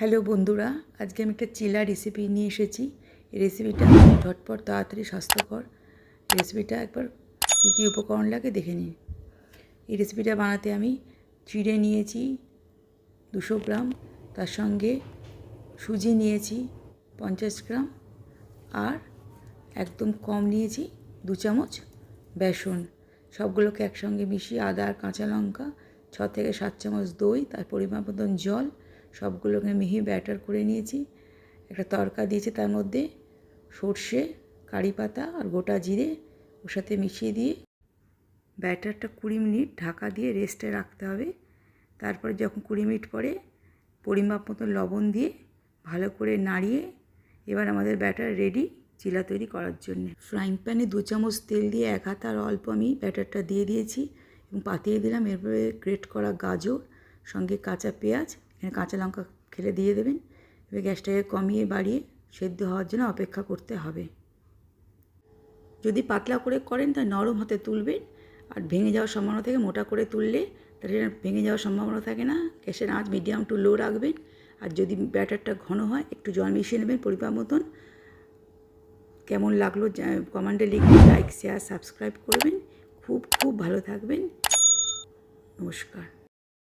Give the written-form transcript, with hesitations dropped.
Hello বন্ধুরা, আজকে আমি একটা চিলা রেসিপি নিয়ে এসেছি। এই রেসিপিটা ঝটপট তাড়াতাড়ি স্বাস্থ্যকর রেসিপিটা একবার কী কী উপকরণ লাগে দেখে নিন। এই রেসিপিটা বানাতে আমি চিড়ে নিয়েছি 200 গ্রাম, তার সঙ্গে সুজি নিয়েছি 50 গ্রাম, আর একদম কম নিয়েছি 2 চামচ বেসন। সবগুলোকে একসঙ্গে মিশিয়ে আদা আর কাঁচা লঙ্কা, 6 থেকে 7 চামচ দই, তার পরিমাণ মতন জল, সবগুলোকে মিহি ব্যাটার করে নিয়েছি। একটা তড়কা দিয়েছি, তার মধ্যে সর্ষে, কারি পাতা আর গোটা জিরে ওর সাথে মিশিয়ে দিয়ে ব্যাটারটা 20 মিনিট ঢাকা দিয়ে রেস্টে রাখতে হবে। তারপরে যখন 20 মিনিট পরে পরিমাপ মতো লবণ দিয়ে ভালো করে নাড়িয়ে এবার আমাদের ব্যাটার রেডি চিলা তৈরি করার জন্য। ফ্রাইং প্যানে 2 চামচ তেল দিয়ে 1 হাতার অল্প আমি ব্যাটারটা দিয়ে দিয়েছি এবং পাতিয়ে দিলাম। এরপরে গ্রেট করা গাজর, সঙ্গে কাঁচা পেঁয়াজ, এখানে কাঁচা লঙ্কা খেলে দিয়ে দেবেন। এবার গ্যাসটাকে কমিয়ে বাড়িয়ে সেদ্ধ হওয়ার জন্য অপেক্ষা করতে হবে। যদি পাতলা করে করেন তা নরম হাতে তুলবেন, আর ভেঙে যাওয়ার সম্ভাবনা থেকে মোটা করে তুললে তাহলে ভেঙে যাওয়ার সম্ভাবনা থাকে না। গ্যাসের আঁচ মিডিয়াম টু লো রাখবেন। আর যদি ব্যাটারটা ঘন হয় একটু জল মিশিয়ে নেবেন পরিমাপ মতন। কেমন লাগলো কমেন্টে লিখে লাইক, শেয়ার, সাবস্ক্রাইব করবেন। খুব ভালো থাকবেন। নমস্কার।